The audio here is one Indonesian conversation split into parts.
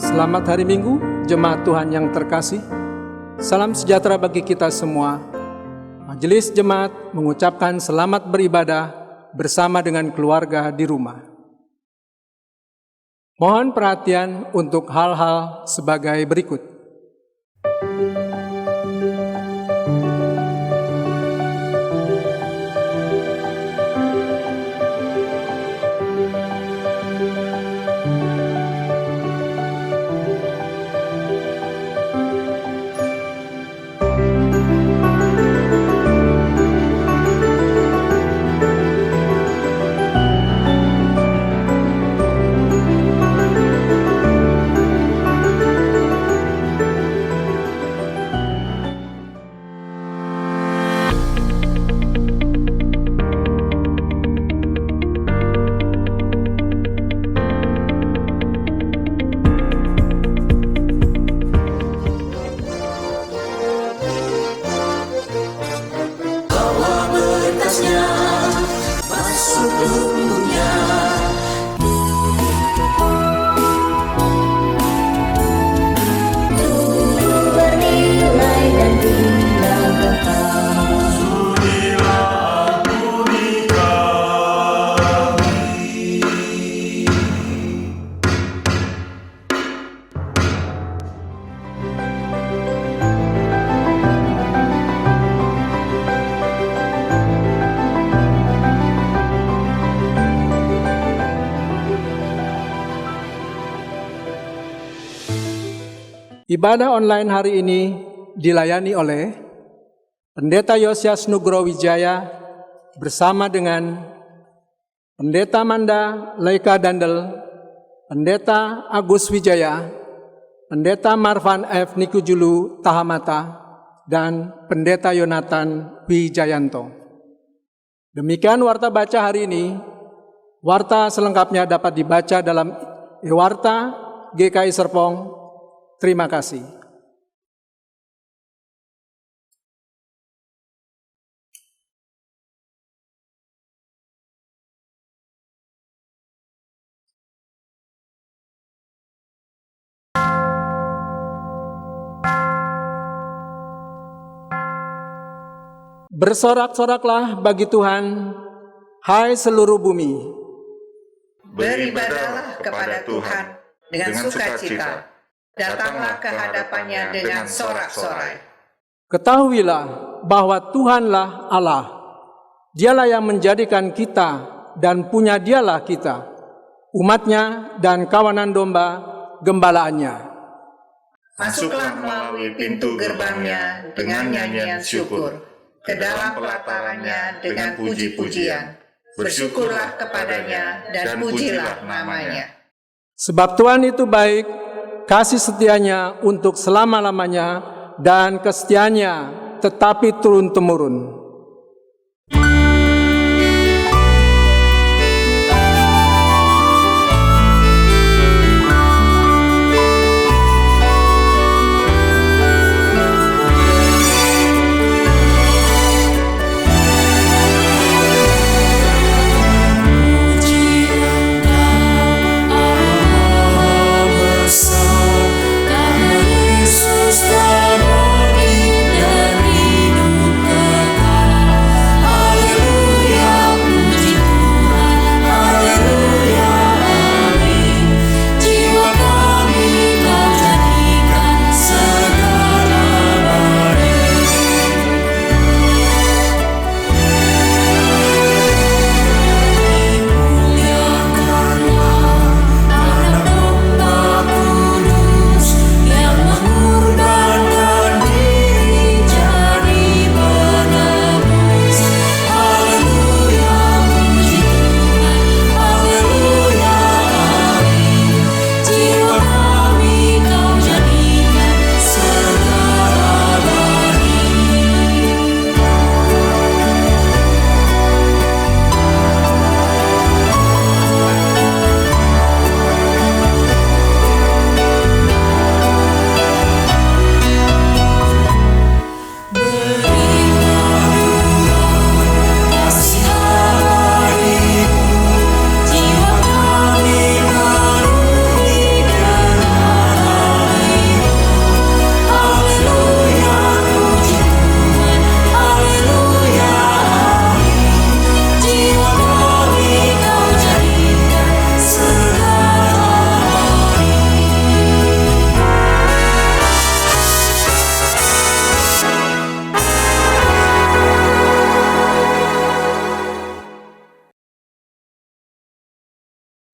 Selamat hari Minggu, jemaat Tuhan yang terkasih. Salam sejahtera bagi kita semua. Majelis Jemaat mengucapkan selamat beribadah bersama dengan keluarga di rumah. Mohon perhatian untuk hal-hal sebagai berikut. Ibadah online hari ini dilayani oleh Pendeta Yosias Nugro Wijaya bersama dengan Pendeta Manda Leika Dandel, Pendeta Agus Wijaya, Pendeta Marvan F. Nikujulu Tahamata, dan Pendeta Yonatan Wijayanto. Demikian warta baca hari ini. Warta selengkapnya dapat dibaca dalam e-warta GKI Serpong. Terima kasih. Bersorak-soraklah bagi Tuhan, hai seluruh bumi. Beribadahlah kepada Tuhan dengan sukacita. Datanglah ke hadapannya dengan sorak-sorai. Ketahuilah bahwa Tuhanlah Allah. Dialah yang menjadikan kita dan punya dialah kita, umatnya dan kawanan domba gembalaannya. Masuklah melalui pintu gerbangnya dengan nyanyian syukur, ke dalam pelatarannya dengan puji-pujian. Bersyukurlah kepadanya dan pujilah namanya. Sebab Tuhan itu baik, kasih setianya untuk selama-lamanya, dan kesetiaannya tetapi turun-temurun. Yesus telah bangkit dari duka.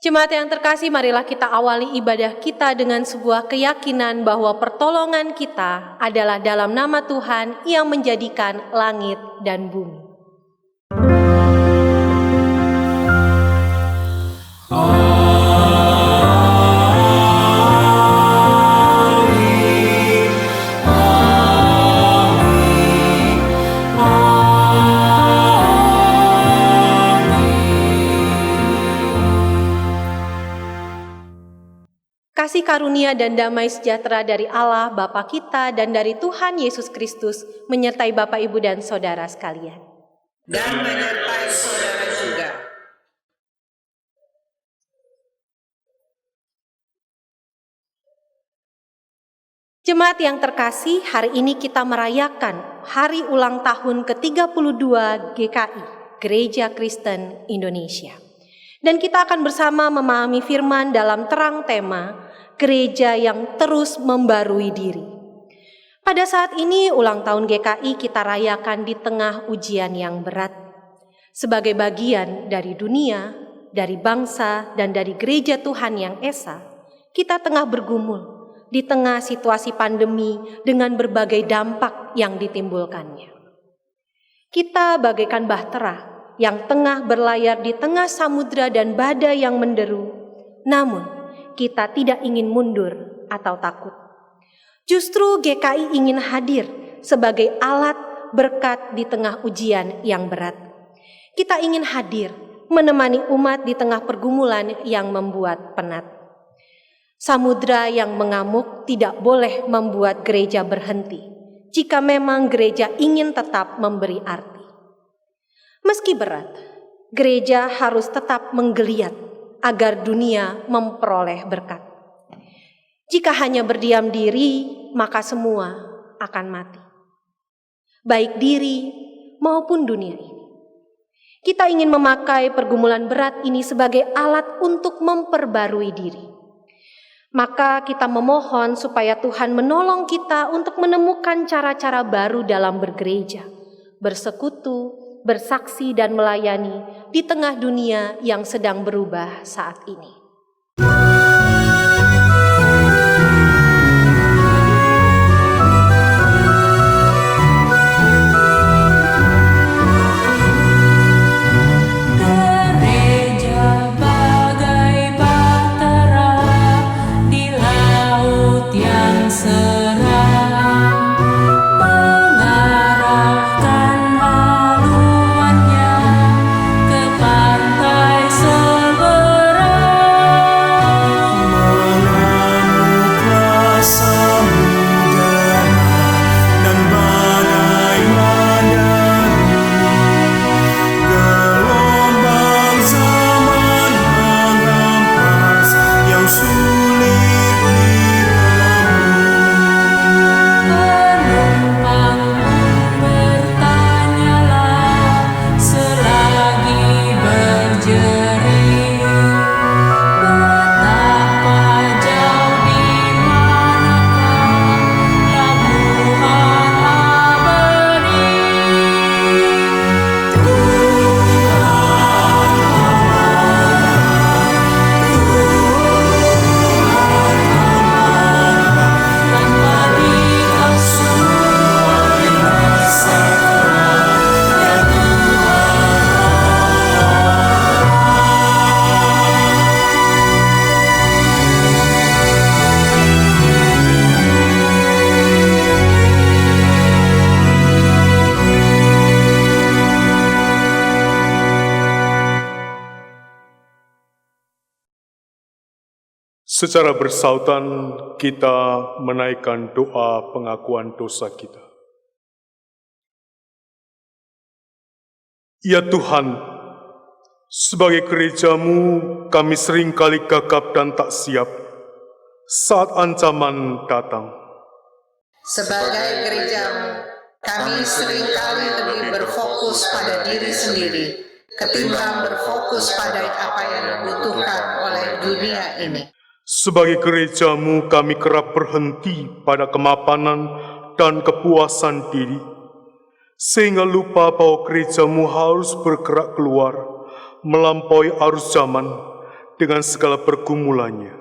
Jemaat yang terkasih, marilah kita awali ibadah kita dengan sebuah keyakinan bahwa pertolongan kita adalah dalam nama Tuhan yang menjadikan langit dan bumi. Kasih karunia dan damai sejahtera dari Allah Bapa kita dan dari Tuhan Yesus Kristus menyertai Bapak, Ibu, dan saudara sekalian. Dan menyertai saudara juga. Jemaat yang terkasih, hari ini kita merayakan hari ulang tahun ke-32 GKI, Gereja Kristen Indonesia. Dan kita akan bersama memahami firman dalam terang tema gereja yang terus membarui diri. Pada saat ini ulang tahun GKI kita rayakan di tengah ujian yang berat. Sebagai bagian dari dunia, dari bangsa, dan dari gereja Tuhan yang esa, kita tengah bergumul di tengah situasi pandemi dengan berbagai dampak yang ditimbulkannya. Kita bagaikan bahtera yang tengah berlayar di tengah samudra dan badai yang menderu, namun kita tidak ingin mundur atau takut. Justru GKI ingin hadir sebagai alat berkat di tengah ujian yang berat. Kita ingin hadir menemani umat di tengah pergumulan yang membuat penat. Samudra yang mengamuk tidak boleh membuat gereja berhenti, jika memang gereja ingin tetap memberi arti. Meski berat, gereja harus tetap menggeliat agar dunia memperoleh berkat. Jika hanya berdiam diri, maka semua akan mati. Baik diri maupun dunia ini. Kita ingin memakai pergumulan berat ini sebagai alat untuk memperbarui diri. Maka kita memohon supaya Tuhan menolong kita untuk menemukan cara-cara baru dalam bergereja, bersekutu, bersaksi dan melayani di tengah dunia yang sedang berubah saat ini. Secara bersautan kita menaikkan doa pengakuan dosa kita. Ya Tuhan, sebagai gereja-Mu kami seringkali gagap dan tak siap saat ancaman datang. Sebagai gereja-Mu, kami seringkali lebih berfokus pada diri sendiri ketimbang berfokus pada apa yang dibutuhkan oleh dunia ini. Sebagai gereja-Mu kami kerap berhenti pada kemapanan dan kepuasan diri, sehingga lupa bahwa gereja-Mu harus bergerak keluar, melampaui arus zaman, dengan segala pergumulannya.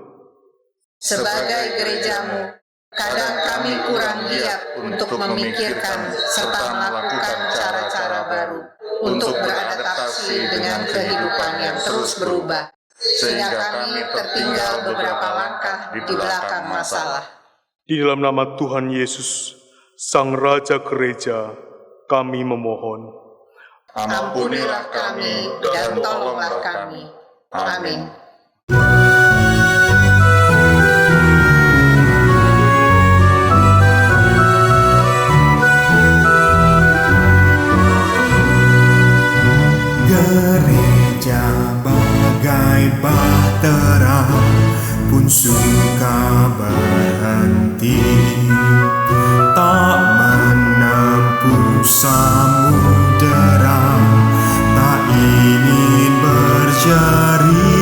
Sebagai gerejamu, kadang kami kurang giat untuk memikirkan serta melakukan cara-cara baru untuk beradaptasi dengan kehidupan yang terus berubah, sehingga kami tertinggal beberapa langkah di belakang masalah. Di dalam nama Tuhan Yesus, Sang Raja Gereja, kami memohon. Ampunilah kami dan tolonglah kami. Amin. Gereja bagai bahtera pun suka berhenti, tak menempuh samudera, tak ingin berjari.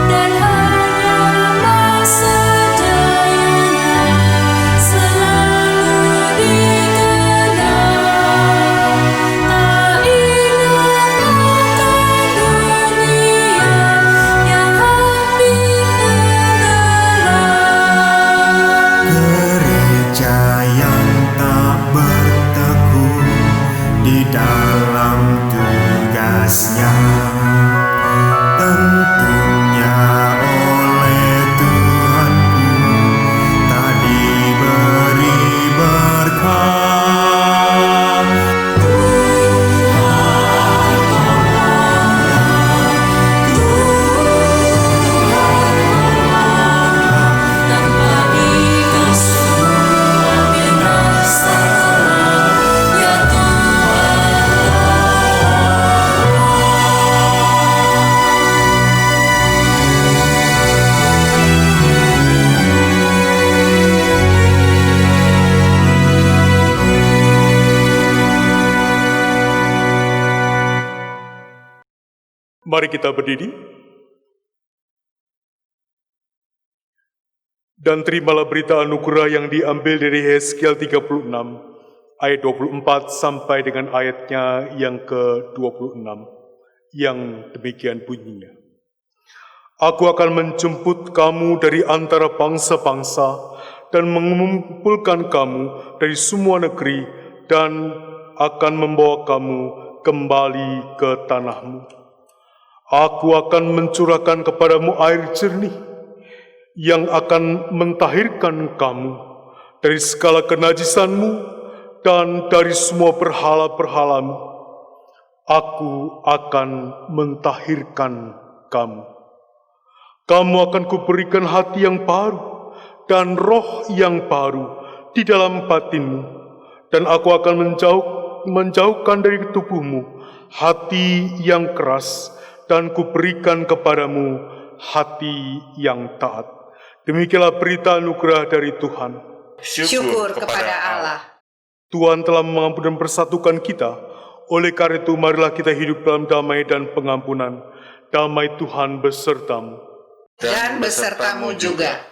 Dan hanya masa dayanya selalu dikenal, tak ingat akan dunia yang hampir tenggelam. Gereja yang tak bertekun di dalam tugasnya, tentunya oleh Tuhan pun tak diberi berkat. Tanpa dikasih binasa, ya Mari kita berdiri. Dan terimalah berita anugerah yang diambil dari Yeskiel 36, ayat 24 sampai dengan ayatnya yang ke-26, yang demikian bunyinya. Aku akan menjemput kamu dari antara bangsa-bangsa dan mengumpulkan kamu dari semua negeri dan akan membawa kamu kembali ke tanahmu. Aku akan mencurahkan kepadamu air jernih yang akan mentahirkan kamu dari segala kenajisanmu dan dari semua berhala-berhalamu. Aku akan mentahirkan kamu. Kamu akan kuberikan hati yang baru dan roh yang baru di dalam batinmu, dan aku akan menjauhkan dari tubuhmu hati yang keras, dan kuberikan kepadamu hati yang taat. Demikianlah berita anugerah dari Tuhan. Syukur kepada Allah. Tuhan telah mengampuni dan persatukan kita. Oleh karena itu, marilah kita hidup dalam damai dan pengampunan. Damai Tuhan besertamu. Dan besertamu juga.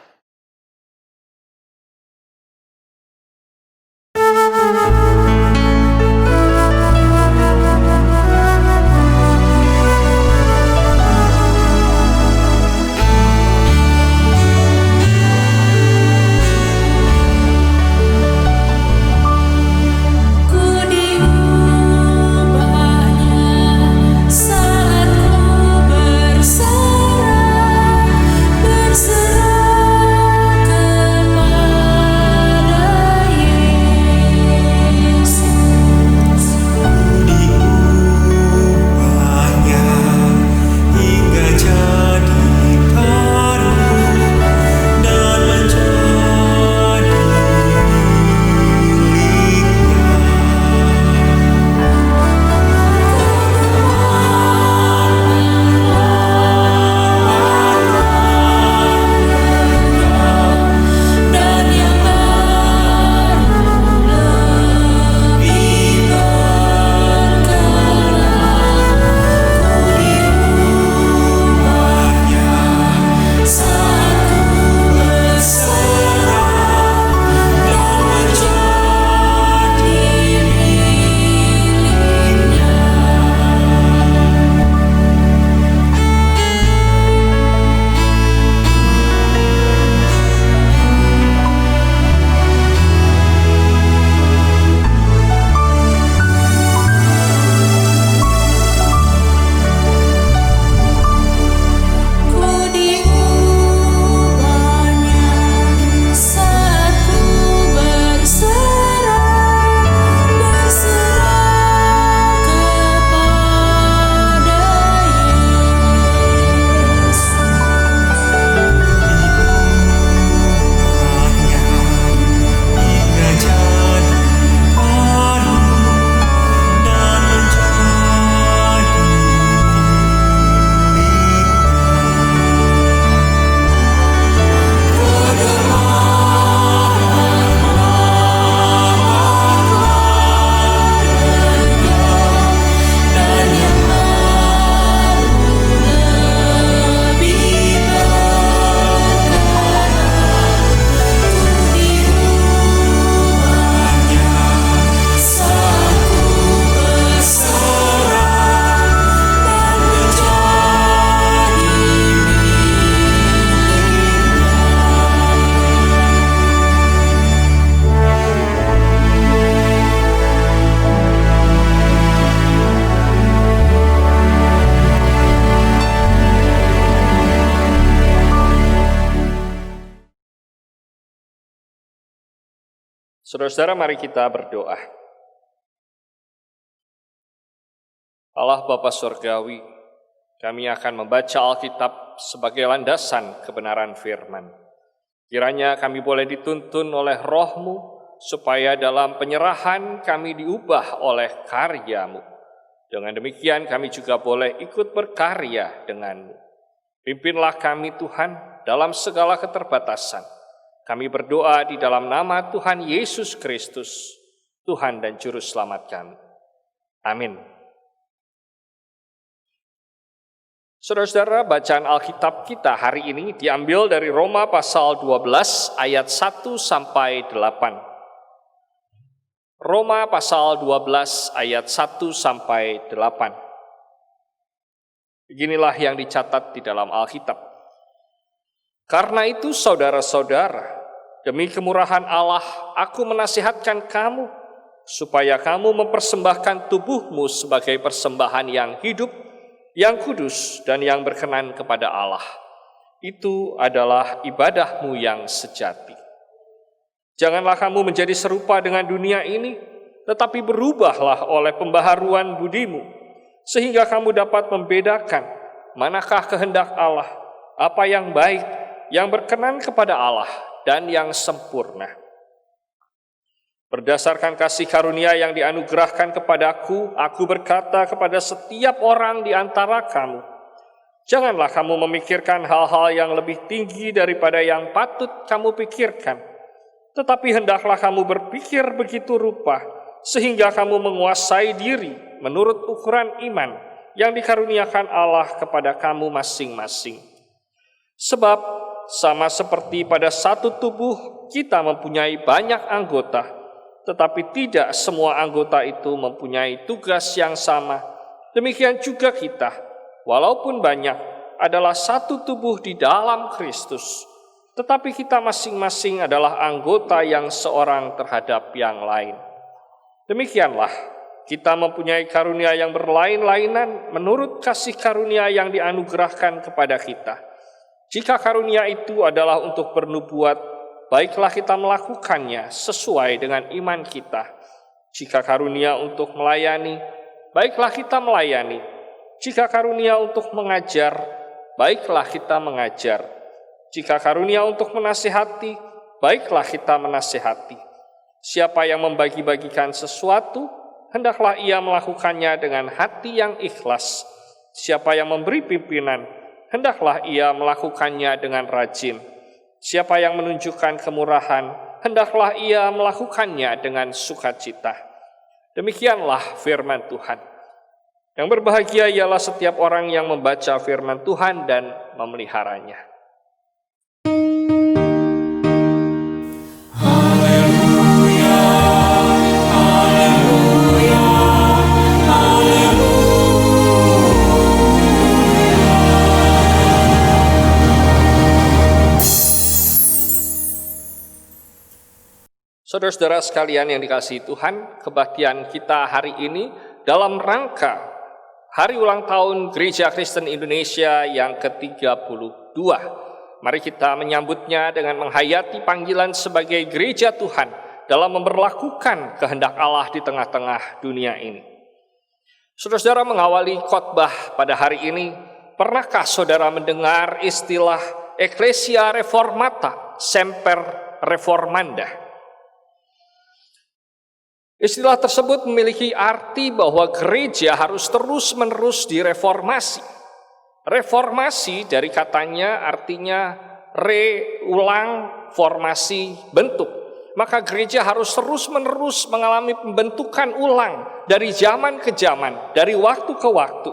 berserah kepada Yesus. Saudara-saudara, mari kita berdoa. Allah Bapa Surgawi, kami akan membaca Alkitab sebagai landasan kebenaran firman. Kiranya kami boleh dituntun oleh Roh-Mu, supaya dalam penyerahan kami diubah oleh karya-Mu. Dengan demikian kami juga boleh ikut berkarya dengan-Mu. Pimpinlah kami Tuhan dalam segala keterbatasan. Kami berdoa di dalam nama Tuhan Yesus Kristus, Tuhan dan Juru Selamat kami. Amin. Saudara-saudara, bacaan Alkitab kita hari ini diambil dari Roma pasal 12 ayat 1 sampai 8. Roma pasal 12 ayat 1 sampai 8. Beginilah yang dicatat di dalam Alkitab. Karena itu saudara-saudara, demi kemurahan Allah, aku menasihatkan kamu, supaya kamu mempersembahkan tubuhmu sebagai persembahan yang hidup, yang kudus, dan yang berkenan kepada Allah. Itu adalah ibadahmu yang sejati. Janganlah kamu menjadi serupa dengan dunia ini, tetapi berubahlah oleh pembaharuan budimu, sehingga kamu dapat membedakan manakah kehendak Allah, apa yang baik, yang berkenan kepada Allah, dan yang sempurna. Berdasarkan kasih karunia yang dianugerahkan kepadaku, aku berkata kepada setiap orang di antara kamu, janganlah kamu memikirkan hal-hal yang lebih tinggi daripada yang patut kamu pikirkan, tetapi hendaklah kamu berpikir begitu rupa, sehingga kamu menguasai diri menurut ukuran iman yang dikaruniakan Allah kepada kamu masing-masing. Sebab sama seperti pada satu tubuh kita mempunyai banyak anggota, tetapi tidak semua anggota itu mempunyai tugas yang sama. Demikian juga kita, walaupun banyak, adalah satu tubuh di dalam Kristus, tetapi kita masing-masing adalah anggota yang seorang terhadap yang lain. Demikianlah, kita mempunyai karunia yang berlain-lainan menurut kasih karunia yang dianugerahkan kepada kita. Jika karunia itu adalah untuk bernubuat, baiklah kita melakukannya sesuai dengan iman kita. Jika karunia untuk melayani, baiklah kita melayani. Jika karunia untuk mengajar, baiklah kita mengajar. Jika karunia untuk menasihati, baiklah kita menasihati. Siapa yang membagi-bagikan sesuatu, hendaklah ia melakukannya dengan hati yang ikhlas. Siapa yang memberi pimpinan, hendaklah ia melakukannya dengan rajin. Siapa yang menunjukkan kemurahan, hendaklah ia melakukannya dengan sukacita. Demikianlah firman Tuhan. Yang berbahagia ialah setiap orang yang membaca firman Tuhan dan memeliharanya. Saudara-saudara sekalian yang dikasihi Tuhan, kebaktian kita hari ini dalam rangka Hari Ulang Tahun Gereja Kristen Indonesia yang ke-32. Mari kita menyambutnya dengan menghayati panggilan sebagai gereja Tuhan dalam memberlakukan kehendak Allah di tengah-tengah dunia ini. Saudara-saudara, mengawali khotbah pada hari ini, pernahkah saudara mendengar istilah Ecclesia Reformata, Semper Reformanda? Istilah tersebut memiliki arti bahwa gereja harus terus-menerus direformasi. Reformasi dari katanya artinya reulang formasi bentuk. Maka gereja harus terus-menerus mengalami pembentukan ulang dari zaman ke zaman, dari waktu ke waktu.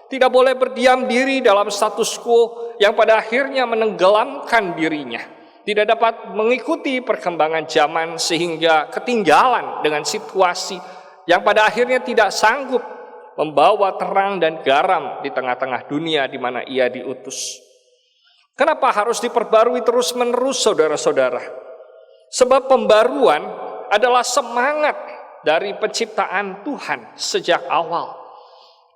Tidak boleh berdiam diri dalam status quo yang pada akhirnya menenggelamkan dirinya. Tidak dapat mengikuti perkembangan zaman sehingga ketinggalan dengan situasi yang pada akhirnya tidak sanggup membawa terang dan garam di tengah-tengah dunia di mana ia diutus. Kenapa harus diperbarui terus-menerus, saudara-saudara? Sebab pembaruan adalah semangat dari penciptaan Tuhan sejak awal.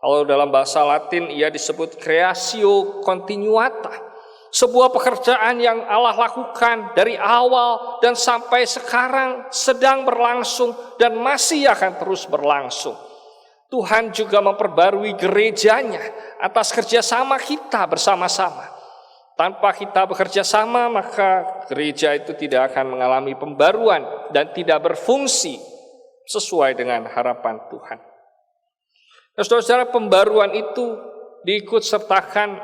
Kalau dalam bahasa Latin ia disebut creatio continuata. Sebuah pekerjaan yang Allah lakukan dari awal dan sampai sekarang sedang berlangsung dan masih akan terus berlangsung. Tuhan juga memperbarui gerejanya atas kerjasama kita bersama-sama. Tanpa kita bekerja sama, maka gereja itu tidak akan mengalami pembaruan dan tidak berfungsi sesuai dengan harapan Tuhan. Nah, saudara-saudara, pembaruan itu diikut sertakan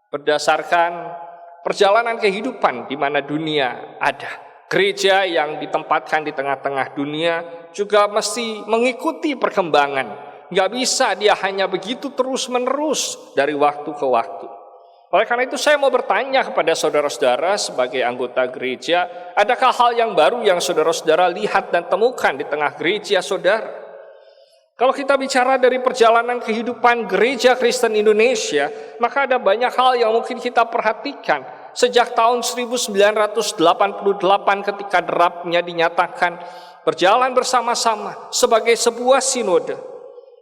berdasarkan perjalanan kehidupan di mana dunia ada. Gereja yang ditempatkan di tengah-tengah dunia juga mesti mengikuti perkembangan. Nggak bisa dia hanya begitu terus-menerus dari waktu ke waktu. Oleh karena itu saya mau bertanya kepada saudara-saudara sebagai anggota gereja, adakah hal yang baru yang saudara-saudara lihat dan temukan di tengah gereja saudara? Kalau kita bicara dari perjalanan kehidupan gereja Kristen Indonesia, maka ada banyak hal yang mungkin kita perhatikan. Sejak tahun 1988 ketika derapnya dinyatakan berjalan bersama-sama sebagai sebuah sinode.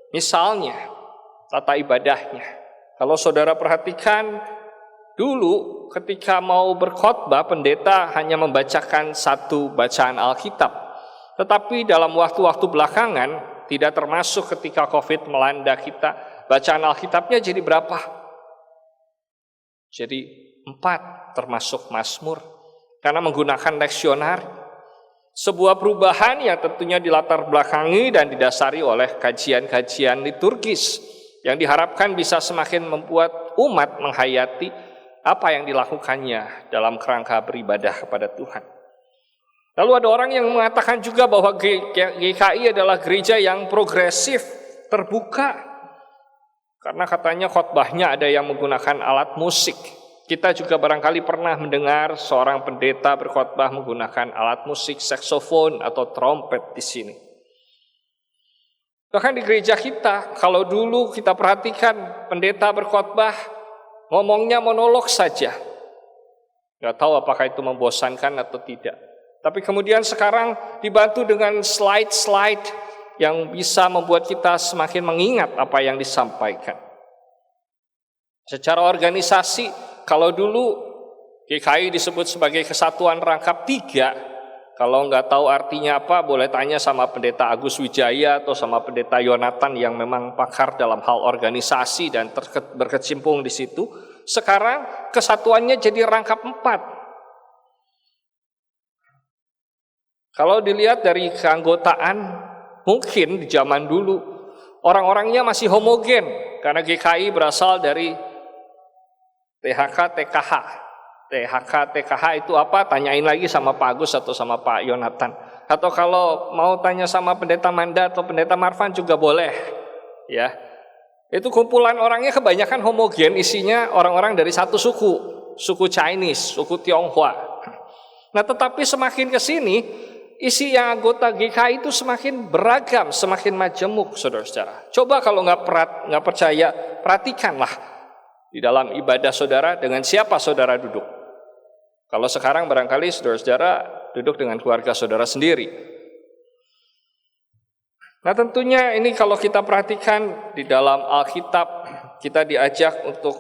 Misalnya, tata ibadahnya. Kalau saudara perhatikan, dulu ketika mau berkhotbah, pendeta hanya membacakan satu bacaan Alkitab. Tetapi dalam waktu-waktu belakangan, tidak termasuk ketika COVID melanda kita, bacaan Alkitabnya jadi berapa? Jadi 4, termasuk Mazmur. Karena menggunakan leksionari. Sebuah perubahan yang tentunya dilatar belakangi dan didasari oleh kajian-kajian liturgis yang diharapkan bisa semakin membuat umat menghayati apa yang dilakukannya dalam kerangka beribadah kepada Tuhan. Lalu ada orang yang mengatakan juga bahwa GKI adalah gereja yang progresif, terbuka. Karena katanya khotbahnya ada yang menggunakan alat musik. Kita juga barangkali pernah mendengar seorang pendeta berkhotbah menggunakan alat musik, saksofon atau trompet di sini. Bahkan di gereja kita, kalau dulu kita perhatikan pendeta berkhotbah, ngomongnya monolog saja. Gak tahu apakah itu membosankan atau tidak. Tapi kemudian sekarang dibantu dengan slide-slide yang bisa membuat kita semakin mengingat apa yang disampaikan. Secara organisasi, kalau dulu GKI disebut sebagai Kesatuan Rangkap 3, kalau nggak tahu artinya apa, boleh tanya sama pendeta Agus Wijaya atau sama pendeta Yonatan yang memang pakar dalam hal organisasi dan berkecimpung di situ. Sekarang kesatuannya jadi Rangkap 4. Kalau dilihat dari keanggotaan, mungkin di zaman dulu orang-orangnya masih homogen karena GKI berasal dari THK, TKH. THK, TKH itu apa? Tanyain lagi sama Pak Agus atau sama Pak Yonatan. Atau kalau mau tanya sama pendeta Manda atau pendeta Marvan juga boleh. Ya, itu kumpulan orangnya kebanyakan homogen, isinya orang-orang dari satu suku, suku Chinese, suku Tionghoa. Nah, tetapi semakin ke sini, isi yang anggota GKI itu semakin beragam, semakin majemuk, saudara-saudara. Coba kalau nggak percaya, perhatikanlah di dalam ibadah saudara dengan siapa saudara duduk. Kalau sekarang barangkali saudara-saudara duduk dengan keluarga saudara sendiri. Nah, tentunya ini kalau kita perhatikan di dalam Alkitab, kita diajak untuk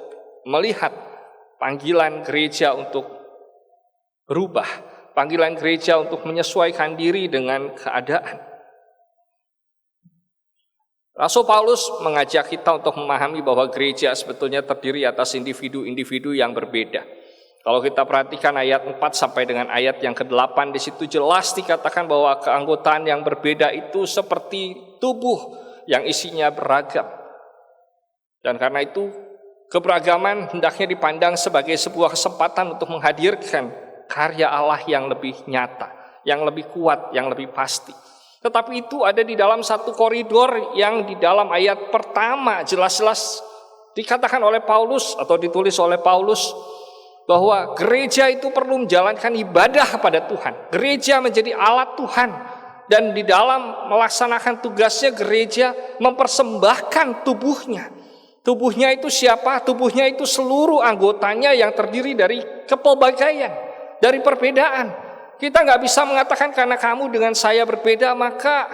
melihat panggilan gereja untuk berubah, panggilan gereja untuk menyesuaikan diri dengan keadaan. Rasul Paulus mengajak kita untuk memahami bahwa gereja sebetulnya terdiri atas individu-individu yang berbeda. Kalau kita perhatikan ayat 4 sampai dengan ayat yang ke-8, di situ jelas dikatakan bahwa keanggotaan yang berbeda itu seperti tubuh yang isinya beragam. Dan karena itu keberagaman hendaknya dipandang sebagai sebuah kesempatan untuk menghadirkan karya Allah yang lebih nyata, yang lebih kuat, yang lebih pasti. Tetapi itu ada di dalam satu koridor yang di dalam ayat pertama jelas-jelas dikatakan oleh Paulus atau ditulis oleh Paulus bahwa gereja itu perlu menjalankan ibadah kepada Tuhan. Gereja menjadi alat Tuhan dan di dalam melaksanakan tugasnya gereja mempersembahkan tubuhnya. Tubuhnya itu siapa? Tubuhnya itu seluruh anggotanya yang terdiri dari kepelbagaian, dari perbedaan. Kita nggak bisa mengatakan karena kamu dengan saya berbeda, maka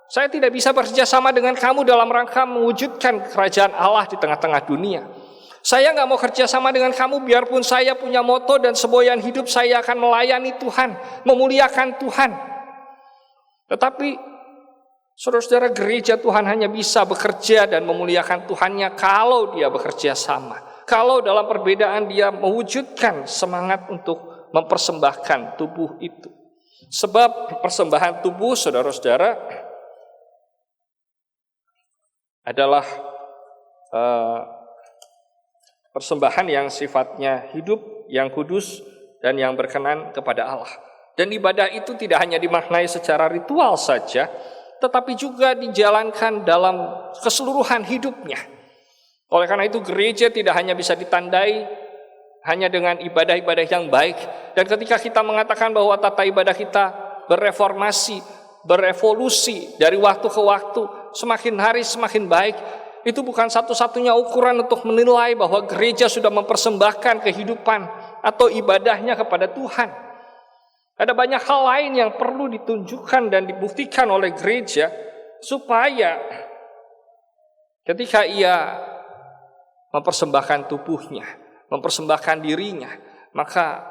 saya tidak bisa bekerja sama dengan kamu dalam rangka mewujudkan kerajaan Allah di tengah-tengah dunia. Saya nggak mau kerja sama dengan kamu, biarpun saya punya moto dan semboyan hidup saya akan melayani Tuhan, memuliakan Tuhan. Tetapi saudara-saudara, gereja Tuhan hanya bisa bekerja dan memuliakan Tuhannya kalau dia bekerja sama. Kalau dalam perbedaan dia mewujudkan semangat untuk mempersembahkan tubuh itu. Sebab persembahan tubuh, saudara-saudara, adalah persembahan yang sifatnya hidup, yang kudus, dan yang berkenan kepada Allah. Dan ibadah itu tidak hanya dimaknai secara ritual saja, tetapi juga dijalankan dalam keseluruhan hidupnya. Oleh karena itu gereja tidak hanya bisa ditandai hanya dengan ibadah-ibadah yang baik. Dan ketika kita mengatakan bahwa tata ibadah kita bereformasi, berevolusi dari waktu ke waktu, semakin hari semakin baik, itu bukan satu-satunya ukuran untuk menilai bahwa gereja sudah mempersembahkan kehidupan atau ibadahnya kepada Tuhan. Ada banyak hal lain yang perlu ditunjukkan dan dibuktikan oleh gereja supaya ketika ia mempersembahkan tubuhnya, mempersembahkan dirinya, maka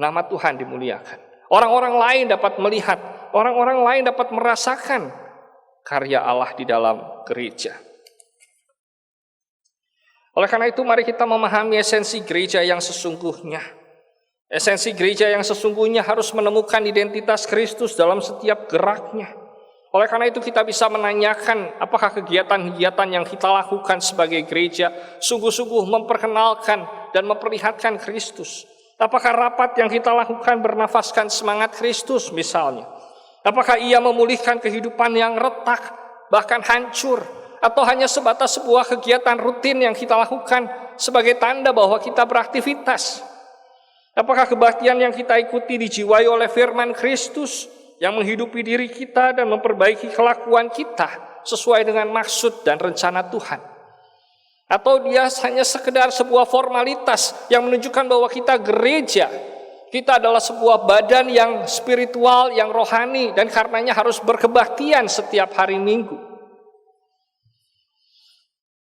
nama Tuhan dimuliakan. Orang-orang lain dapat melihat, orang-orang lain dapat merasakan karya Allah di dalam gereja. Oleh karena itu mari kita memahami esensi gereja yang sesungguhnya. Esensi gereja yang sesungguhnya harus menemukan identitas Kristus dalam setiap geraknya. Oleh karena itu kita bisa menanyakan apakah kegiatan-kegiatan yang kita lakukan sebagai gereja sungguh-sungguh memperkenalkan dan memperlihatkan Kristus. Apakah rapat yang kita lakukan bernafaskan semangat Kristus misalnya? Apakah ia memulihkan kehidupan yang retak, bahkan hancur? Atau hanya sebatas sebuah kegiatan rutin yang kita lakukan sebagai tanda bahwa kita beraktivitas? Apakah kebaktian yang kita ikuti dijiwai oleh firman Kristus yang menghidupi diri kita dan memperbaiki kelakuan kita sesuai dengan maksud dan rencana Tuhan? Atau dia hanya sekedar sebuah formalitas yang menunjukkan bahwa kita gereja, kita adalah sebuah badan yang spiritual, yang rohani, dan karenanya harus berkebaktian setiap hari Minggu?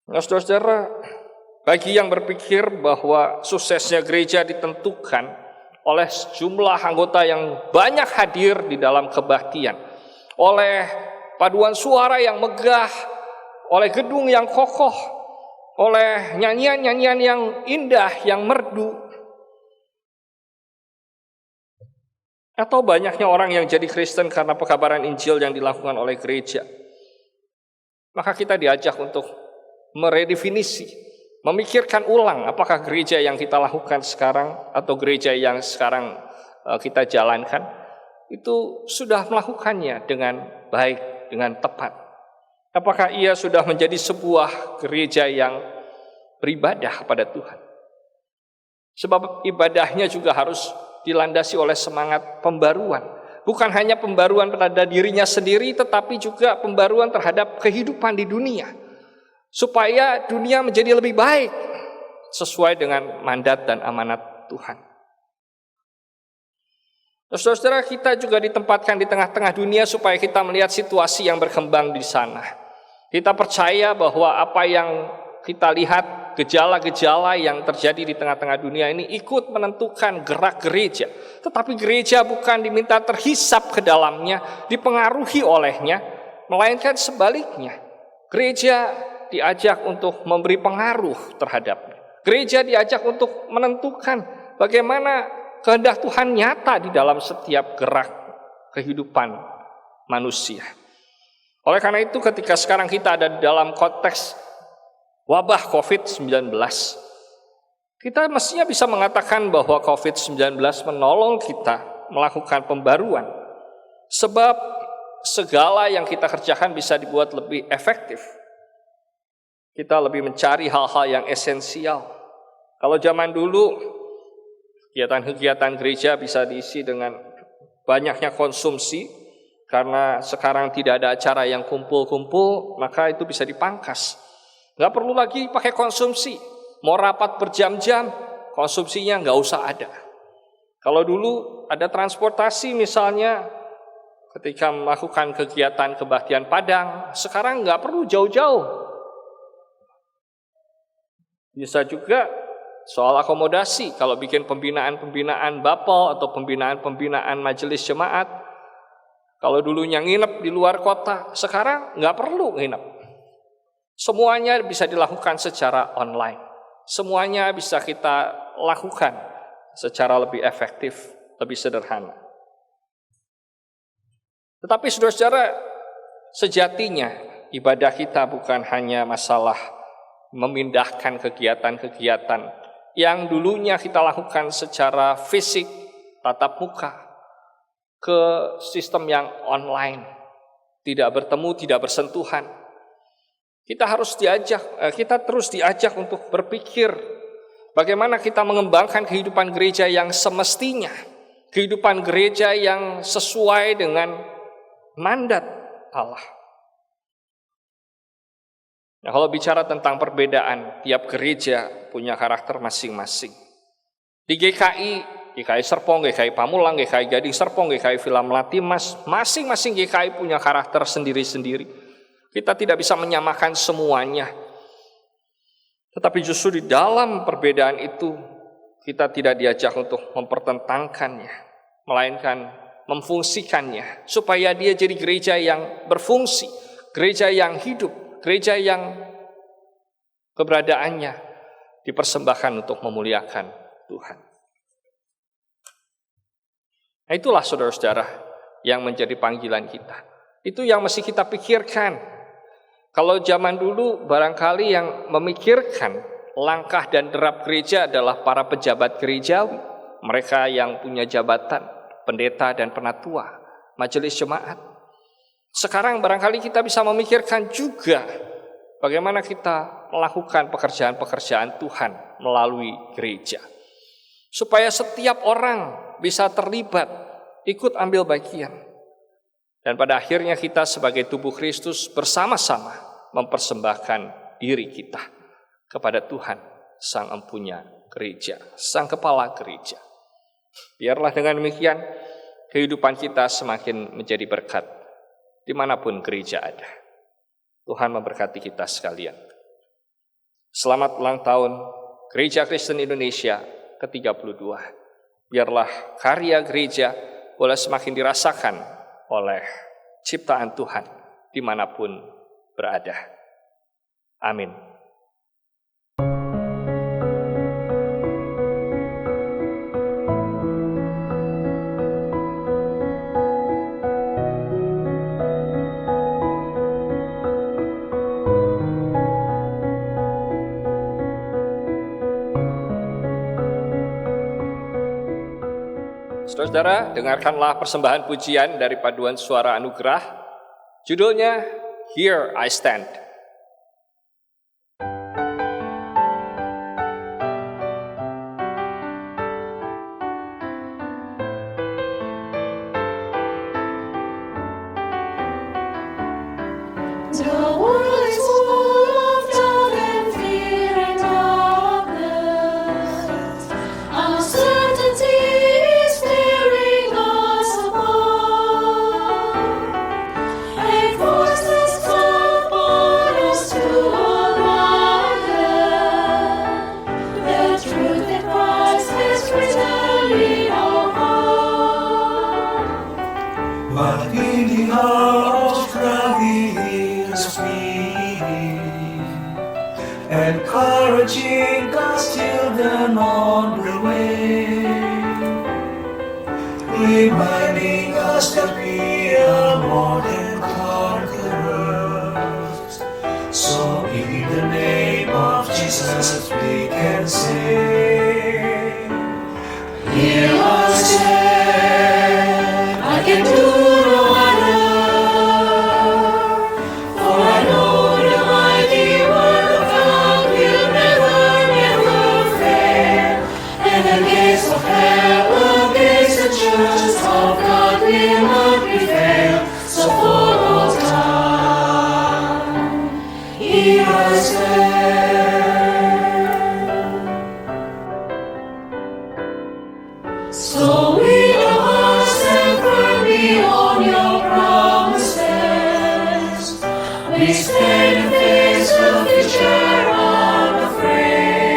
Nah, saudara-saudara, bagi yang berpikir bahwa suksesnya gereja ditentukan oleh sejumlah anggota yang banyak hadir di dalam kebaktian, oleh paduan suara yang megah, oleh gedung yang kokoh, oleh nyanyian-nyanyian yang indah, yang merdu, atau banyaknya orang yang jadi Kristen karena pekabaran Injil yang dilakukan oleh gereja, maka kita diajak untuk meredefinisi, memikirkan ulang apakah gereja yang kita lakukan sekarang atau gereja yang sekarang kita jalankan itu sudah melakukannya dengan baik, dengan tepat. Apakah ia sudah menjadi sebuah gereja yang beribadah pada Tuhan? Sebab ibadahnya juga harus dilandasi oleh semangat pembaruan. Bukan hanya pembaruan pada dirinya sendiri, tetapi juga pembaruan terhadap kehidupan di dunia. Supaya dunia menjadi lebih baik sesuai dengan mandat dan amanat Tuhan. Saudara-saudara, kita juga ditempatkan di tengah-tengah dunia supaya kita melihat situasi yang berkembang di sana. Kita percaya bahwa apa yang kita lihat, gejala-gejala yang terjadi di tengah-tengah dunia ini ikut menentukan gerak gereja. Tetapi gereja bukan diminta terhisap ke dalamnya, dipengaruhi olehnya, melainkan sebaliknya. Gereja diajak untuk memberi pengaruh terhadapnya. Gereja diajak untuk menentukan bagaimana kehendak Tuhan nyata di dalam setiap gerak kehidupan manusia. Oleh karena itu ketika sekarang kita ada dalam konteks wabah COVID-19, kita mestinya bisa mengatakan bahwa COVID-19 menolong kita melakukan pembaruan. Sebab segala yang kita kerjakan bisa dibuat lebih efektif. Kita lebih mencari hal-hal yang esensial. Kalau zaman dulu, kegiatan-kegiatan gereja bisa diisi dengan banyaknya konsumsi, karena sekarang tidak ada acara yang kumpul-kumpul, maka itu bisa dipangkas. Nggak perlu lagi pakai konsumsi. Mau rapat berjam-jam, konsumsinya nggak usah ada. Kalau dulu ada transportasi misalnya, ketika melakukan kegiatan kebaktian Padang, sekarang nggak perlu jauh-jauh. Bisa juga soal akomodasi, kalau bikin pembinaan-pembinaan bapel atau pembinaan-pembinaan majelis jemaat, kalau dulunya nginep di luar kota, sekarang nggak perlu nginep. Semuanya bisa dilakukan secara online. Semuanya bisa kita lakukan secara lebih efektif, lebih sederhana. Tetapi saudara-saudara, sejatinya ibadah kita bukan hanya masalah memindahkan kegiatan-kegiatan yang dulunya kita lakukan secara fisik, tatap muka, ke sistem yang online, tidak bertemu, tidak bersentuhan. Kita terus diajak untuk berpikir bagaimana kita mengembangkan kehidupan gereja yang semestinya, kehidupan gereja yang sesuai dengan mandat Allah. Nah, kalau bicara tentang perbedaan, tiap gereja punya karakter masing-masing. Di GKI Serpong, GKI Pamulang, GKI Gading Serpong, GKI Villa Melati Mas, masing-masing GKI punya karakter sendiri-sendiri. Kita tidak bisa menyamakan semuanya. Tetapi justru di dalam perbedaan itu, kita tidak diajak untuk mempertentangkannya, melainkan memfungsikannya, supaya dia jadi gereja yang berfungsi, gereja yang hidup, gereja yang keberadaannya dipersembahkan untuk memuliakan Tuhan. Nah, itulah saudara-saudara yang menjadi panggilan kita. Itu yang mesti kita pikirkan. Kalau zaman dulu barangkali yang memikirkan langkah dan derap gereja adalah para pejabat gerejawi, mereka yang punya jabatan, pendeta dan penatua, majelis jemaat. Sekarang barangkali kita bisa memikirkan juga bagaimana kita melakukan pekerjaan-pekerjaan Tuhan melalui gereja. Supaya setiap orang bisa terlibat, ikut ambil bagian. Dan pada akhirnya kita sebagai tubuh Kristus bersama-sama mempersembahkan diri kita kepada Tuhan, Sang Empunya gereja, Sang Kepala gereja. Biarlah dengan demikian kehidupan kita semakin menjadi berkat dimanapun gereja ada. Tuhan memberkati kita sekalian. Selamat ulang tahun Gereja Kristen Indonesia ke-32. Biarlah karya gereja boleh semakin dirasakan oleh ciptaan Tuhan dimanapun berada. Amin. Saudara, dengarkanlah persembahan pujian dari Paduan Suara Anugerah. Judulnya Here I Stand. The world is full of doubt and fear and darkness. Uncertainty is tearing us apart. And forces come upon us to abandon the truth that Christ has written in our heart. But in the hour of trial He is speaking, encouraging God's children on the way, reminding us that we are more than conquerors. So in the name of Jesus we can say, Here I stand, I can do no other, for I know the mighty word of God will never, never fail. And the gates of hell against the church of God will not prevail. So for all time, here I stand. So with our hearts stand firmly on your promises. We stand and face the future unafraid.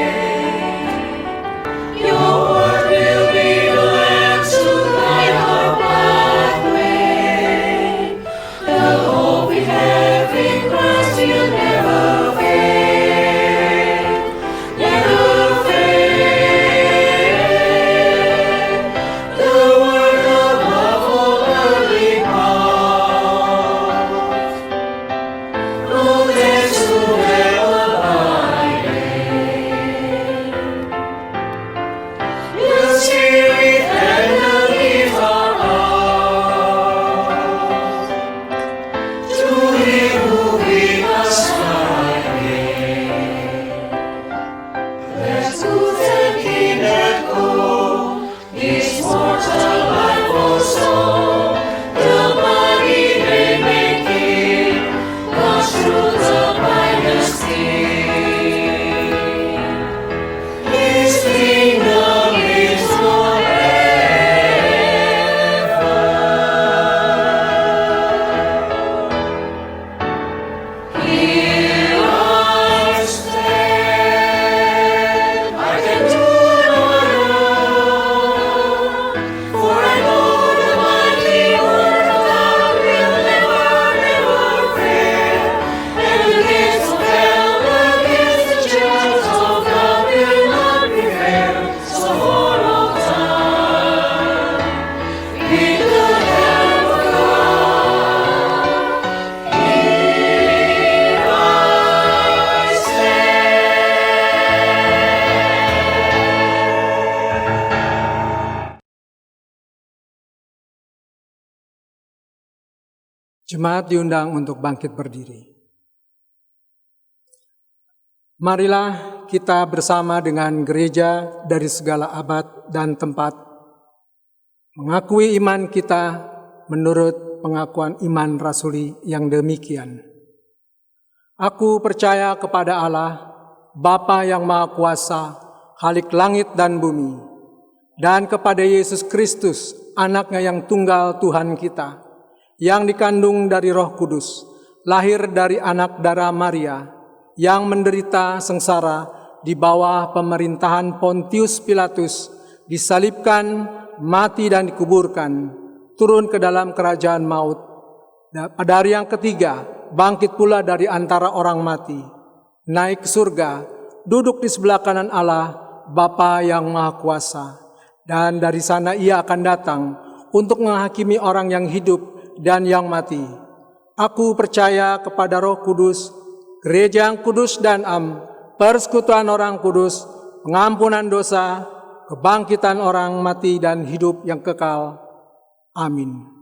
Jemaat diundang untuk bangkit berdiri. Marilah kita bersama dengan gereja dari segala abad dan tempat mengakui iman kita menurut pengakuan iman rasuli yang demikian. Aku percaya kepada Allah, Bapa yang Maha Kuasa, Khalik langit dan bumi, dan kepada Yesus Kristus, Anaknya yang tunggal Tuhan kita, yang dikandung dari Roh Kudus, lahir dari anak darah Maria, yang menderita sengsara di bawah pemerintahan Pontius Pilatus, disalibkan, mati dan dikuburkan, turun ke dalam kerajaan maut. Pada hari yang ketiga, bangkit pula dari antara orang mati, naik ke surga, duduk di sebelah kanan Allah, Bapa yang Maha Kuasa. Dan dari sana ia akan datang untuk menghakimi orang yang hidup dan yang mati. Aku percaya kepada Roh Kudus, gereja yang kudus dan persekutuan orang kudus, pengampunan dosa, kebangkitan orang mati dan hidup yang kekal. Amin.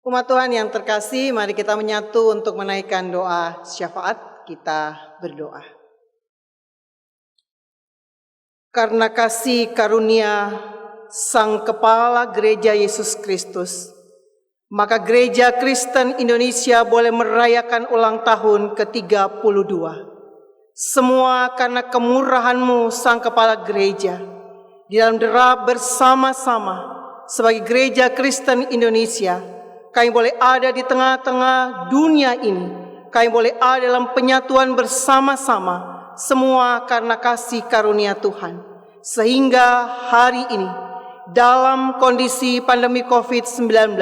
Umat Tuhan yang terkasih, mari kita menyatu untuk menaikkan doa syafaat. Kita berdoa. Karena kasih karunia Sang Kepala Gereja Yesus Kristus, maka Gereja Kristen Indonesia boleh merayakan ulang tahun ke-32. Semua karena kemurahan-Mu, Sang Kepala Gereja, di dalam derap bersama-sama sebagai Gereja Kristen Indonesia, kami boleh ada di tengah-tengah dunia ini. Kami boleh ada dalam penyatuan bersama-sama. Semua karena kasih karunia Tuhan. Sehingga hari ini, dalam kondisi pandemi COVID-19,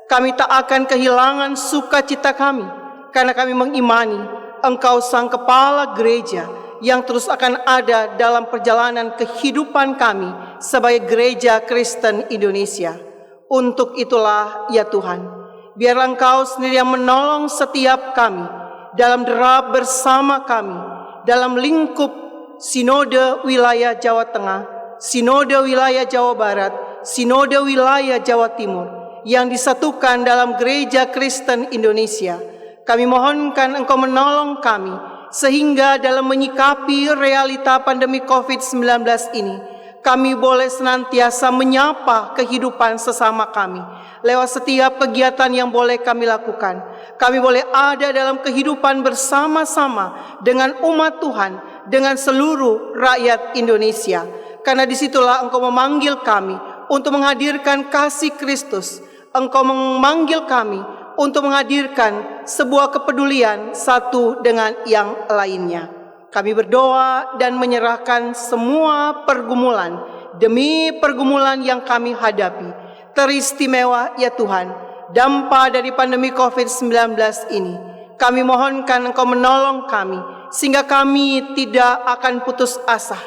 kami tak akan kehilangan sukacita kami. Karena kami mengimani Engkau Sang Kepala Gereja yang terus akan ada dalam perjalanan kehidupan kami sebagai Gereja Kristen Indonesia. Untuk itulah ya Tuhan, biarlah Engkau sendiri yang menolong setiap kami dalam derap bersama kami, dalam lingkup Sinode Wilayah Jawa Tengah, Sinode Wilayah Jawa Barat, Sinode Wilayah Jawa Timur, yang disatukan dalam Gereja Kristen Indonesia. Kami mohonkan Engkau menolong kami, sehingga dalam menyikapi realita pandemi COVID-19 ini, kami boleh senantiasa menyapa kehidupan sesama kami. Lewat setiap kegiatan yang boleh kami lakukan, kami boleh ada dalam kehidupan bersama-sama dengan umat Tuhan, dengan seluruh rakyat Indonesia. Karena disitulah Engkau memanggil kami untuk menghadirkan kasih Kristus. Engkau memanggil kami untuk menghadirkan sebuah kepedulian satu dengan yang lainnya. Kami berdoa dan menyerahkan semua pergumulan demi pergumulan yang kami hadapi. Teristimewa ya Tuhan, dampak dari pandemi COVID-19 ini. Kami mohonkan Engkau menolong kami, sehingga kami tidak akan putus asa.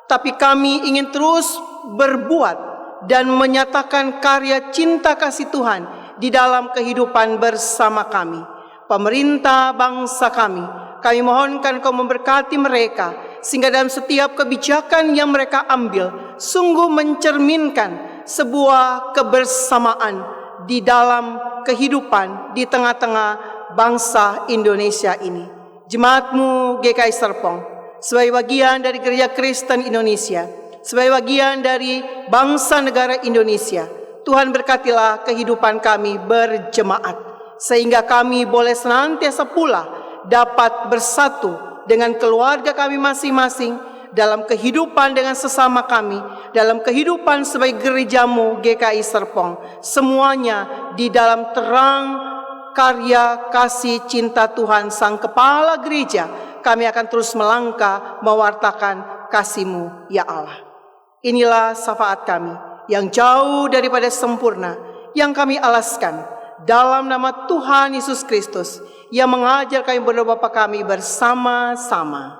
Tapi kami ingin terus berbuat dan menyatakan karya cinta kasih Tuhan di dalam kehidupan bersama kami. Pemerintah bangsa kami mohonkan Kau memberkati mereka, sehingga dalam setiap kebijakan yang mereka ambil, sungguh mencerminkan sebuah kebersamaan di dalam kehidupan di tengah-tengah bangsa Indonesia ini. Jemaat-Mu GKI Serpong, sebagai bagian dari Gereja Kristen Indonesia, sebagai bagian dari bangsa negara Indonesia, Tuhan berkatilah kehidupan kami berjemaat, sehingga kami boleh senantiasa pula dapat bersatu dengan keluarga kami masing-masing, dalam kehidupan dengan sesama kami, dalam kehidupan sebagai gereja-Mu GKI Serpong, semuanya di dalam terang karya kasih cinta Tuhan Sang Kepala Gereja. Kami akan terus melangkah mewartakan kasih-Mu ya Allah. Inilah syafaat kami yang jauh daripada sempurna, yang kami alaskan dalam nama Tuhan Yesus Kristus, yang mengajar kami berdoa Bapa kami bersama-sama.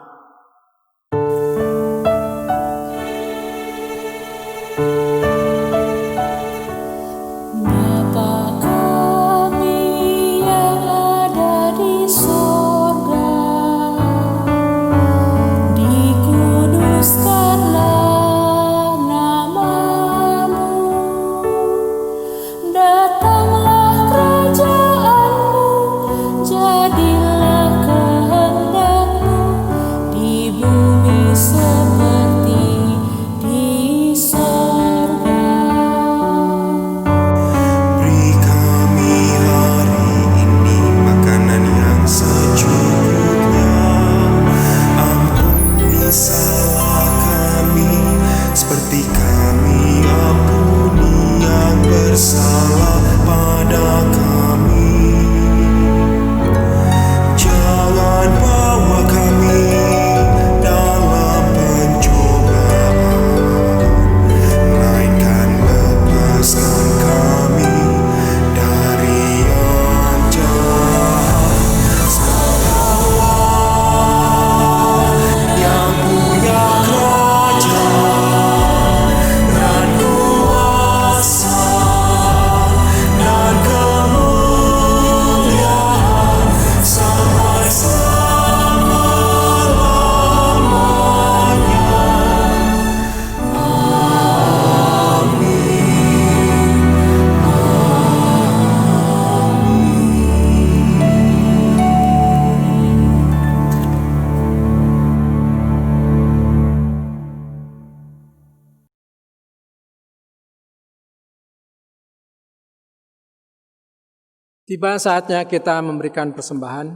Tiba saatnya kita memberikan persembahan.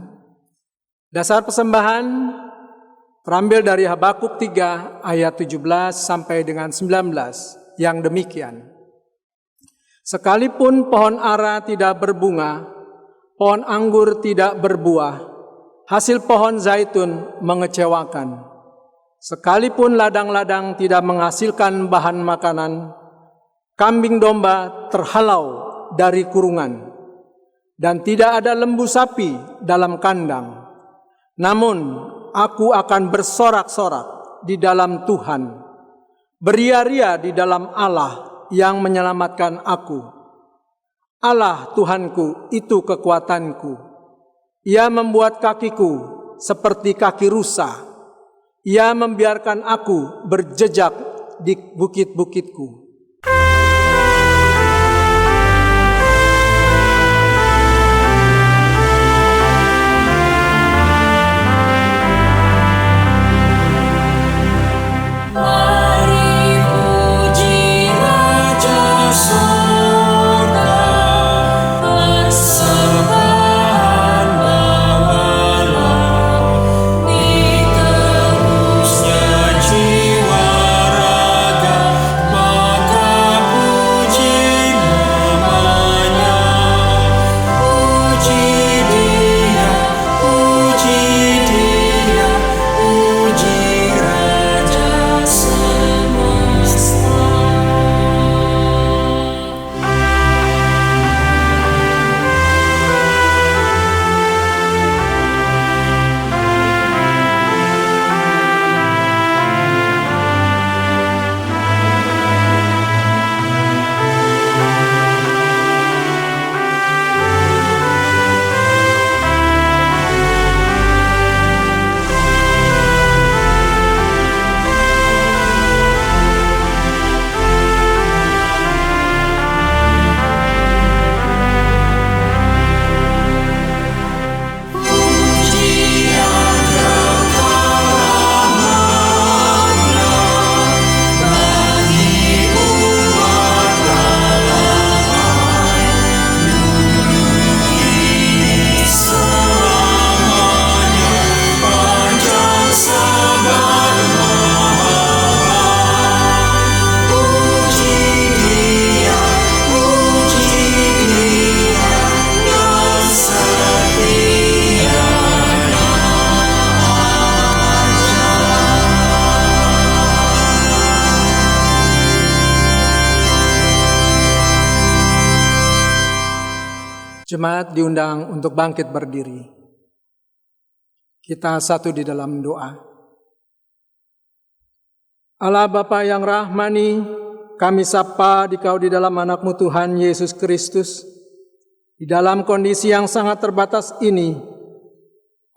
Dasar persembahan terambil dari Habakuk 3 ayat 17 sampai dengan 19 yang demikian. Sekalipun pohon ara tidak berbunga, pohon anggur tidak berbuah, hasil pohon zaitun mengecewakan. Sekalipun ladang-ladang tidak menghasilkan bahan makanan, kambing domba terhalau dari kurungan, dan tidak ada lembu sapi dalam kandang. Namun aku akan bersorak-sorak di dalam Tuhan, beria-ria di dalam Allah yang menyelamatkan aku. Allah Tuhanku itu kekuatanku. Ia membuat kakiku seperti kaki rusa. Ia membiarkan aku berjejak di bukit-bukitku. Mari puji Raja Surga, persembahan bawalah, diterusnya jiwa raga, maka puji namanya. Puji Dia, puji Dia, puji Raja semesta. Jemaat diundang untuk bangkit berdiri. Kita satu di dalam doa. Allah Bapa yang rahmani, kami sapa Dikau di dalam anak-Mu Tuhan Yesus Kristus. Di dalam kondisi yang sangat terbatas ini,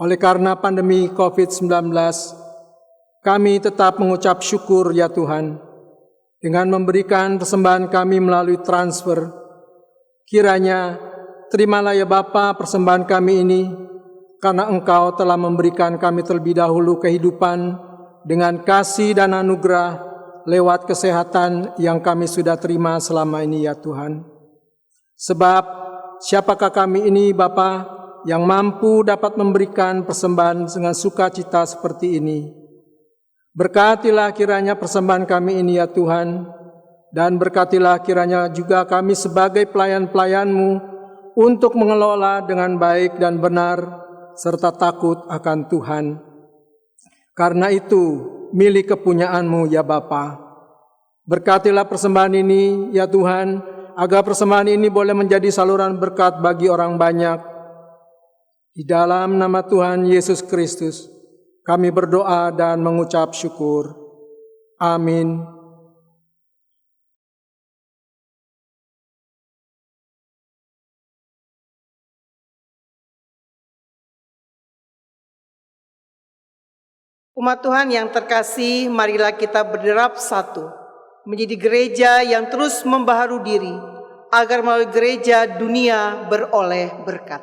oleh karena pandemi COVID-19, kami tetap mengucap syukur ya Tuhan, dengan memberikan persembahan kami melalui transfer. Kiranya terimalah ya Bapa persembahan kami ini, karena Engkau telah memberikan kami terlebih dahulu kehidupan dengan kasih dan anugerah lewat kesehatan yang kami sudah terima selama ini ya Tuhan. Sebab siapakah kami ini Bapa yang mampu dapat memberikan persembahan dengan sukacita seperti ini. Berkatilah kiranya persembahan kami ini ya Tuhan, dan berkatilah kiranya juga kami sebagai pelayan-pelayan-Mu untuk mengelola dengan baik dan benar, serta takut akan Tuhan. Karena itu, milik kepunyaan-Mu ya Bapa. Berkatilah persembahan ini ya Tuhan, agar persembahan ini boleh menjadi saluran berkat bagi orang banyak. Di dalam nama Tuhan Yesus Kristus, kami berdoa dan mengucap syukur. Amin. Umat Tuhan yang terkasih, marilah kita berderap satu, menjadi gereja yang terus membaharu diri, agar melalui gereja dunia beroleh berkat.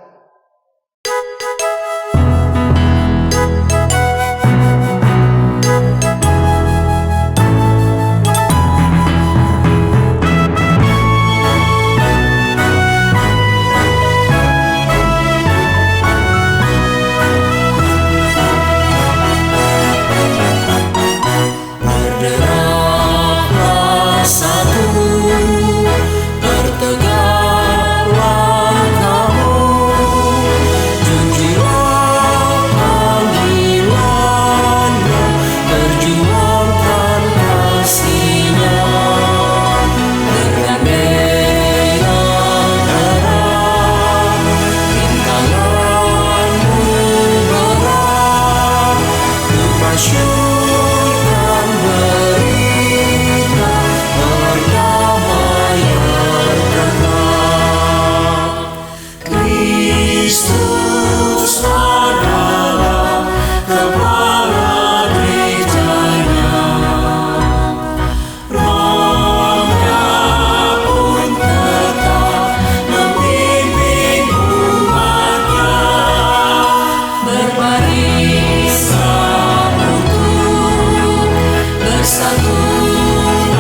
berbarislah untuk bersatulah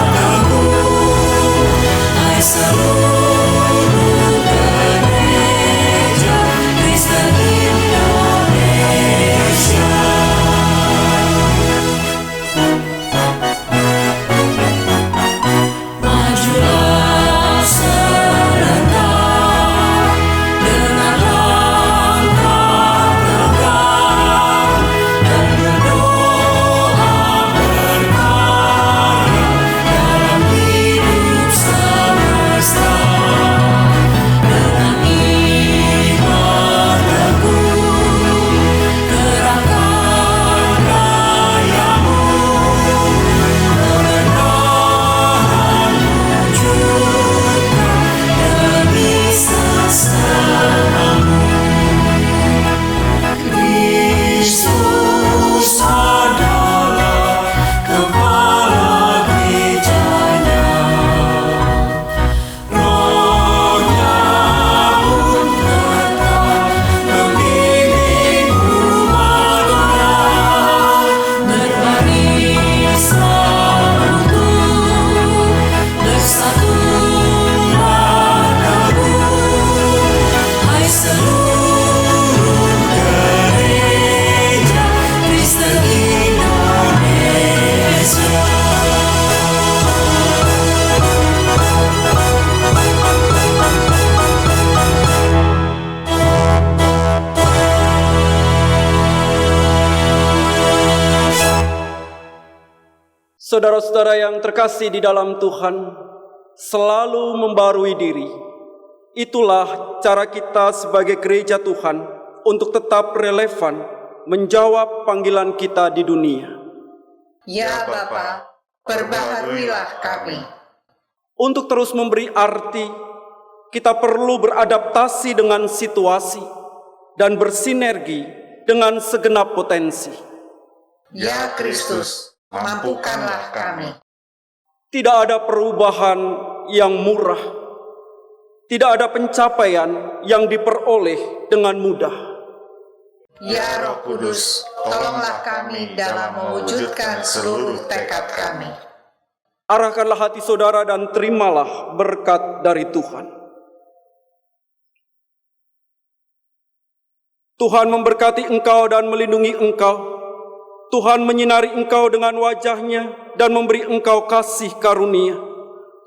teguh, hai seluruh gereja Kristen Indonesia. Majulah serentak dengan langkah tegak dan berdoa berkarya dalam hidup semesta. Dengan iman teguh kerahkan gayamu, kebenaran wujudkan demi sesamamu. Kristus adalah kepala gerejanya, Roh-Nya pun tetap membimbing umat-Nya. Berbarislah untuk bersatulah teguh, hai seluruh gereja Kristen Indonesia. Saudara-saudara yang terkasih di dalam Tuhan, selalu membarui diri. Itulah cara kita sebagai gereja Tuhan untuk tetap relevan menjawab panggilan kita di dunia. Ya Bapa, perbaharuilah kami. Untuk terus memberi arti, kita perlu beradaptasi dengan situasi dan bersinergi dengan segenap potensi. Ya Kristus, mampukanlah kami. Tidak ada perubahan yang murah. Tidak ada pencapaian yang diperoleh dengan mudah. Ya Roh Kudus, tolonglah kami dalam mewujudkan seluruh tekad kami. Arahkanlah hati saudara dan terimalah berkat dari Tuhan. Tuhan memberkati engkau dan melindungi engkau. Tuhan menyinari engkau dengan wajah-Nya dan memberi engkau kasih karunia.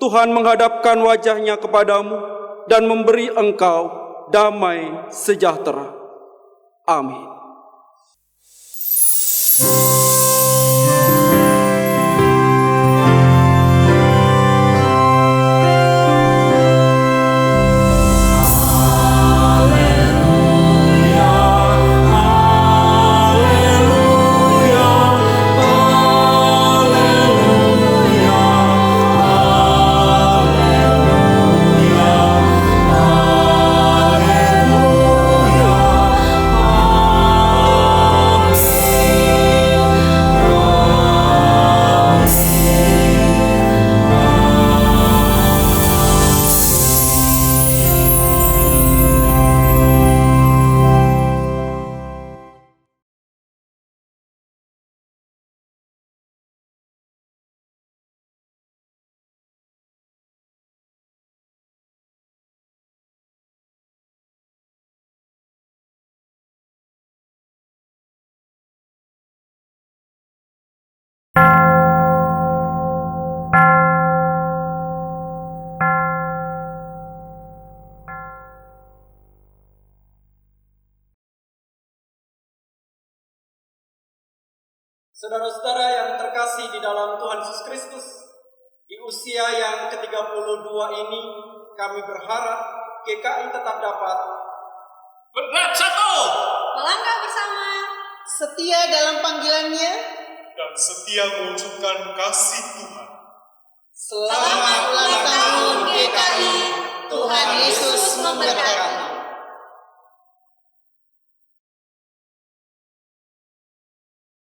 Tuhan menghadapkan wajah-Nya kepadamu dan memberi engkau damai sejahtera. Amin. Saudara-saudara yang terkasih di dalam Tuhan Yesus Kristus, di usia yang ke-32 ini, kami berharap GKI tetap dapat Bergerak satu, Melangkah bersama, setia dalam panggilannya. dan setia mewujudkan kasih Tuhan. Selamat ulang tahun GKI.